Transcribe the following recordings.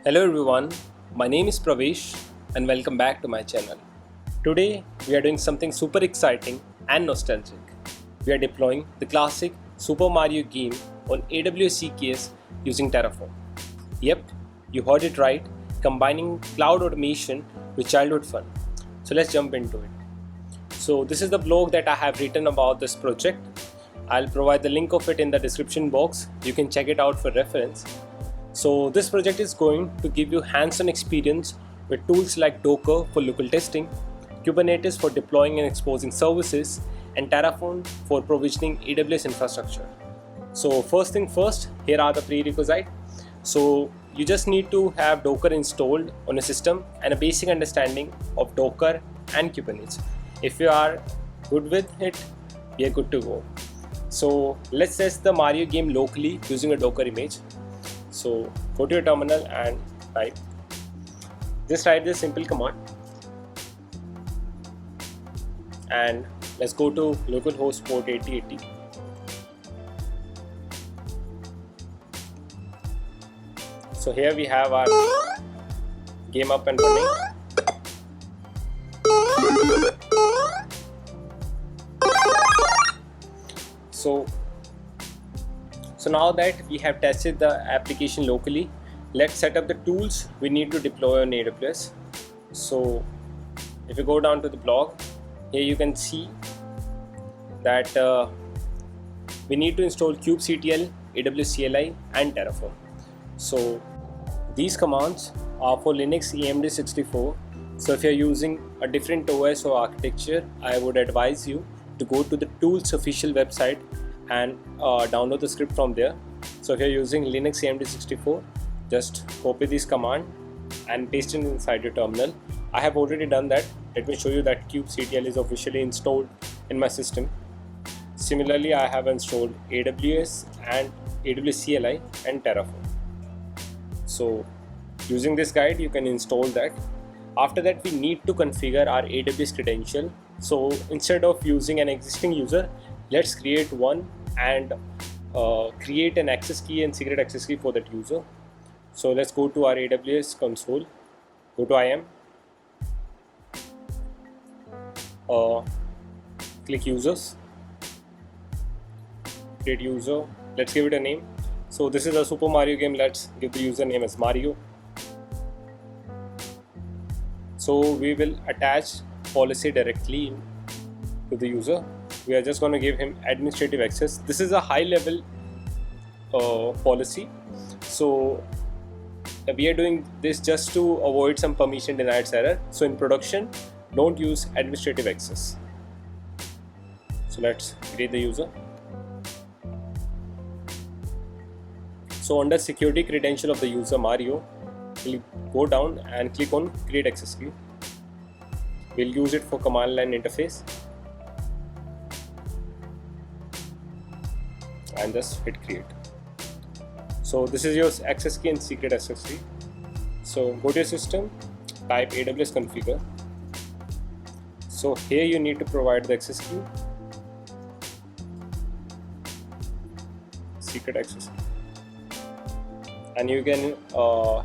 Hello everyone, my name is Pravesh and welcome back to my channel. Today we are doing something super exciting and nostalgic. We are deploying the classic Super Mario game on AWS EKS using Terraform. Yep, you heard it right, combining cloud automation with childhood fun. So let's jump into it. So this is the blog that I have written about this project. I'll provide the link of it in the description box. You can check it out for reference. So this project is going to give you hands-on experience with tools like Docker for local testing, Kubernetes for deploying and exposing services, and Terraform for provisioning AWS infrastructure. So first thing first, here are the prerequisites. So you just need to have Docker installed on a system and a basic understanding of Docker and Kubernetes. If you are good with it, we are good to go. So let's test the Mario game locally using a Docker image. So go to your terminal and just write this simple command, and let's go to localhost port 8080. So here we have our game up and running. So now that we have tested the application locally, let's set up the tools we need to deploy on AWS. So if you go down to the blog, here you can see that we need to install kubectl, aws-cli and Terraform. So these commands are for Linux AMD64. So if you're using a different OS or architecture, I would advise you to go to the tools official website and download the script from there. So if you're using Linux AMD64, just copy this command and paste it inside your terminal. I have already done that. Let me show you that kubectl is officially installed in my system. Similarly, I have installed AWS and aws-cli and Terraform. So using this guide, you can install that. After that, we need to configure our AWS credential. So instead of using an existing user, let's create one and create an access key and secret access key for that user. So let's go to our AWS console, go to IAM, click users, create user, let's give it a name. So this is a Super Mario game, let's give the username as Mario. So we will attach policy directly to the user. We are just going to give him administrative access. This is a high level policy. So we are doing this just to avoid some permission denied error. So in production, don't use administrative access. So let's create the user. So under security credential of the user Mario, we'll go down and click on create access key. We'll use it for command line interface and just hit create. So this is your access key and secret access key. So go to your system, type AWS configure. So here you need to provide the access key, secret access key, and you can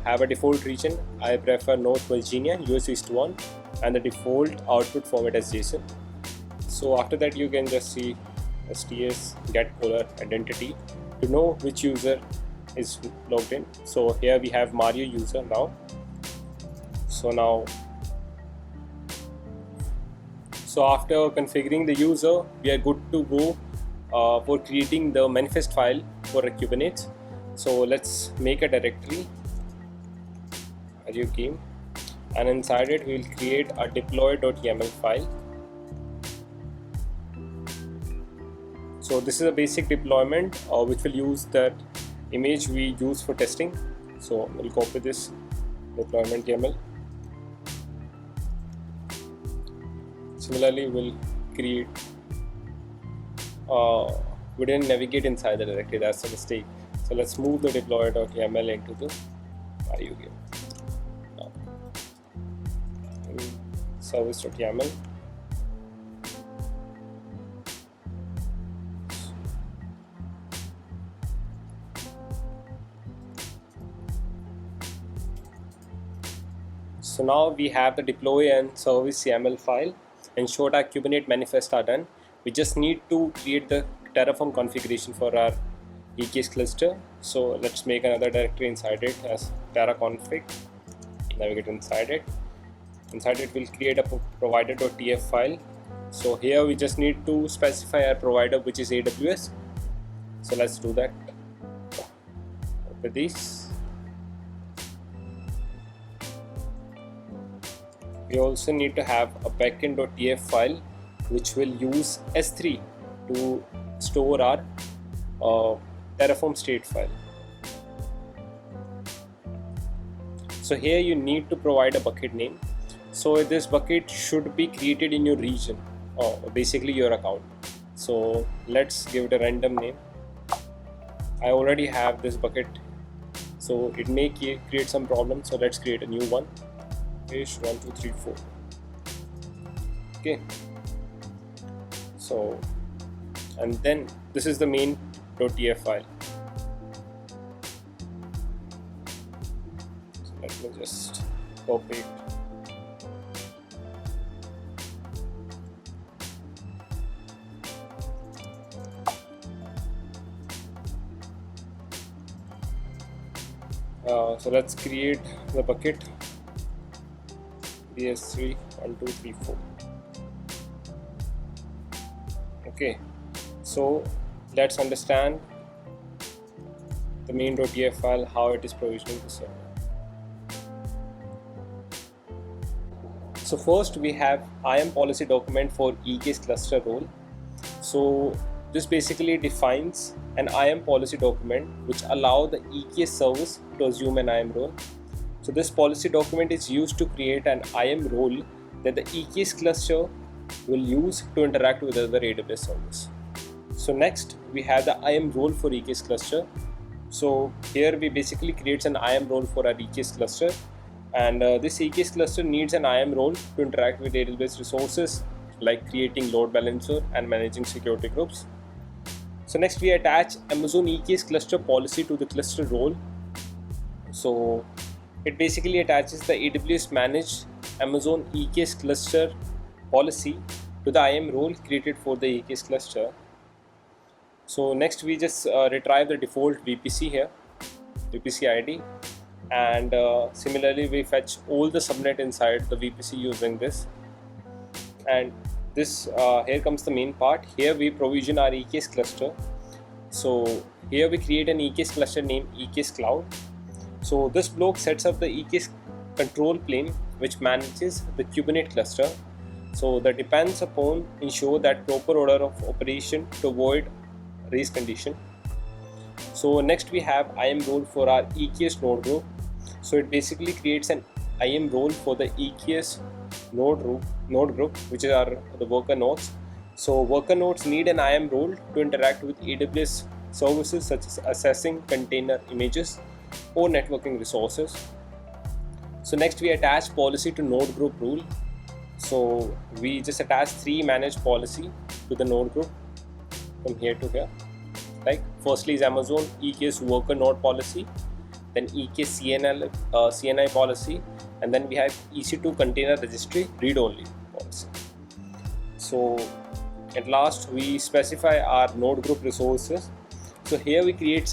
have a default region. I prefer North Virginia, US East 1, and the default output format as JSON. So after that, you can just see STS get caller identity to know which user is logged in. So here we have Mario user now. So after configuring the user, we are good to go for creating the manifest file for a Kubernetes. So let's make a directory as you came, and inside it we will create a deploy.yaml file. So this is a basic deployment which will use that image we use for testing. So we'll copy this deployment YAML. Similarly, we'll create we didn't navigate inside the directory, that's a mistake. So let's move the deploy.yaml into the Mario game. Now, service.yaml. So now we have the deploy and service YAML file, and short our Kubernetes manifest are done. We just need to create the Terraform configuration for our EKS cluster. So let's make another directory inside it as terraconfig. Navigate inside it. Inside it we'll create a provider.tf file. So here we just need to specify our provider, which is AWS. So let's do that. With these, we also need to have a backend.tf file which will use S3 to store our Terraform state file. So here you need to provide a bucket name. So this bucket should be created in your region, or basically your account. So let's give it a random name. I already have this bucket, so it may create some problems. So let's create a new one. Page 1 2 3 4. Okay. So, and then this is the main.tf file. So let me just copy it. So let's create the bucket bs3 1 2 3 4. Okay, so let's understand the main.tf file, how it is provisioning the server. So first we have IAM policy document for EKS cluster role. So this basically defines an IAM policy document which allow the EKS service to assume an IAM role. So this policy document is used to create an IAM role that the EKS cluster will use to interact with other AWS service. So next we have the IAM role for EKS cluster. So here we basically creates an IAM role for our EKS cluster, and this EKS cluster needs an IAM role to interact with AWS resources like creating load balancer and managing security groups. So next we attach Amazon EKS cluster policy to the cluster role. So it basically attaches the AWS managed Amazon EKS cluster policy to the IAM role created for the EKS cluster. So next we just retrieve the default VPC here, VPC ID, and similarly we fetch all the subnet inside the VPC using this. And this here comes the main part. Here we provision our EKS cluster. So here we create an EKS cluster named EKS Cloud. So this block sets up the EKS control plane which manages the Kubernetes cluster. So that depends upon ensure that proper order of operation to avoid race condition. So next we have IAM role for our EKS node group. So it basically creates an IAM role for the EKS node group, which are the worker nodes. So worker nodes need an IAM role to interact with AWS services such as accessing container images or networking resources. So next we attach policy to node group rule. So we just attach 3 managed policy to the node group from here to here. Like firstly is Amazon EKS worker node policy, then EKS CNI policy, and then we have EC2 container registry read only policy. So at last we specify our node group resources. So here we create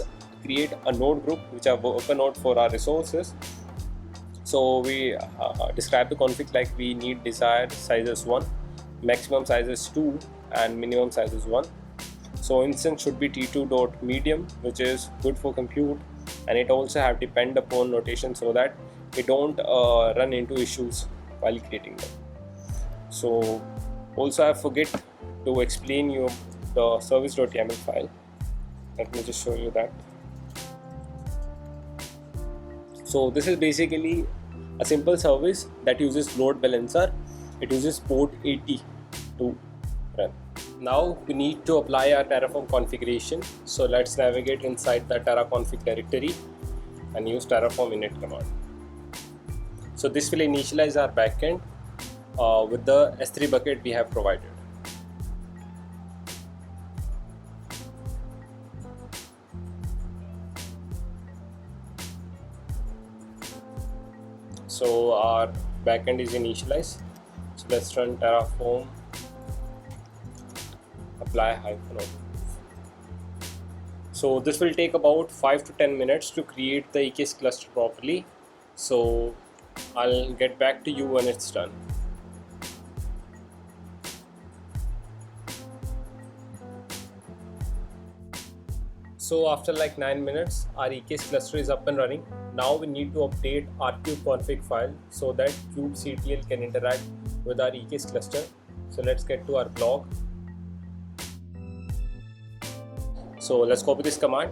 a node group which are worker node for our resources. So we describe the config like we need desired size as 1, maximum size is 2, and minimum size is 1. So instance should be t2.medium, which is good for compute, and it also have depend upon notation so that we don't run into issues while creating them. So also I forget to explain you the service.yaml file. Let me just show you that. So this is basically a simple service that uses load balancer. It uses port 80 to run. Now we need to apply our Terraform configuration. So let's navigate inside the terraconfig directory and use Terraform init command. So this will initialize our backend with the S3 bucket we have provided. So our backend is initialized. So let's run Terraform apply -o. So this will take about 5 to 10 minutes to create the EKS cluster properly. So I'll get back to you when it's done. So after like 9 minutes, our EKS cluster is up and running. Now we need to update our kubeconfig file so that kubectl can interact with our EKS cluster. So let's get to our blog. So let's copy this command,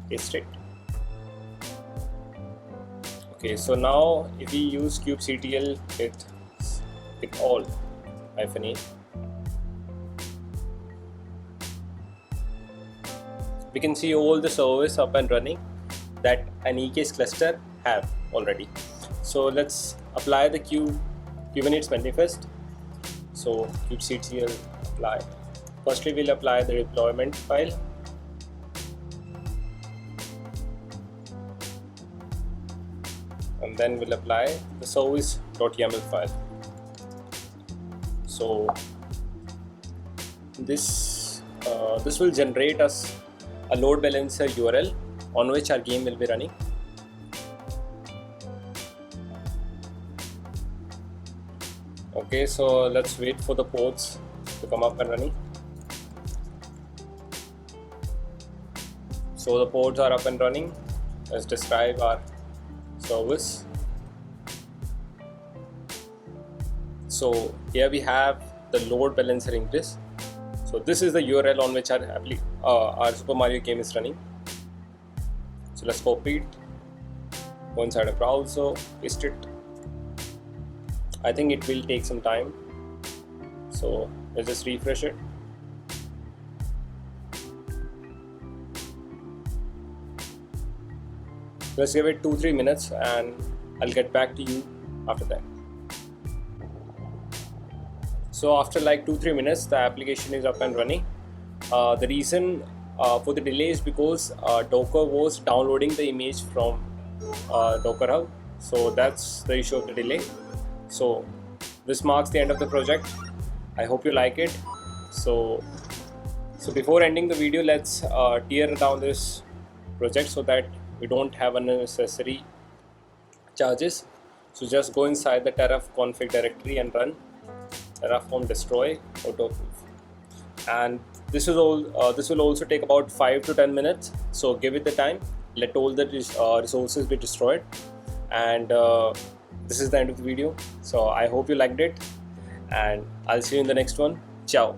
paste it. Okay, so now if we use kubectl with all -a, we can see all the services up and running that an EKS cluster have already. So let's apply the Kubernetes manifest. So kubectl apply. Firstly, we'll apply the deployment file. And then we'll apply the service.yaml file. So this will generate us a LoadBalancer URL on which our game will be running. Okay, so let's wait for the ports to come up and running. So the ports are up and running. Let's describe our service. So here we have the load balancer ingress. So this is the URL on which our Super Mario game is running. So let's copy it, go inside a browser, paste it. I think it will take some time. So let's just refresh it. Let's give it 2-3 minutes and I'll get back to you after that. So after like 2-3 minutes, the application is up and running. The reason for the delay is because Docker was downloading the image from Docker Hub. So that's the issue of the delay. So this marks the end of the project. I hope you like it. So before ending the video, let's tear down this project so that we don't have unnecessary charges. So just go inside the Terraform config directory and run Terraform destroy autoproof. And this will also take about 5 to 10 minutes. So give it the time. Let all the resources be destroyed. And this is the end of the video. So I hope you liked it, and I'll see you in the next one. Ciao.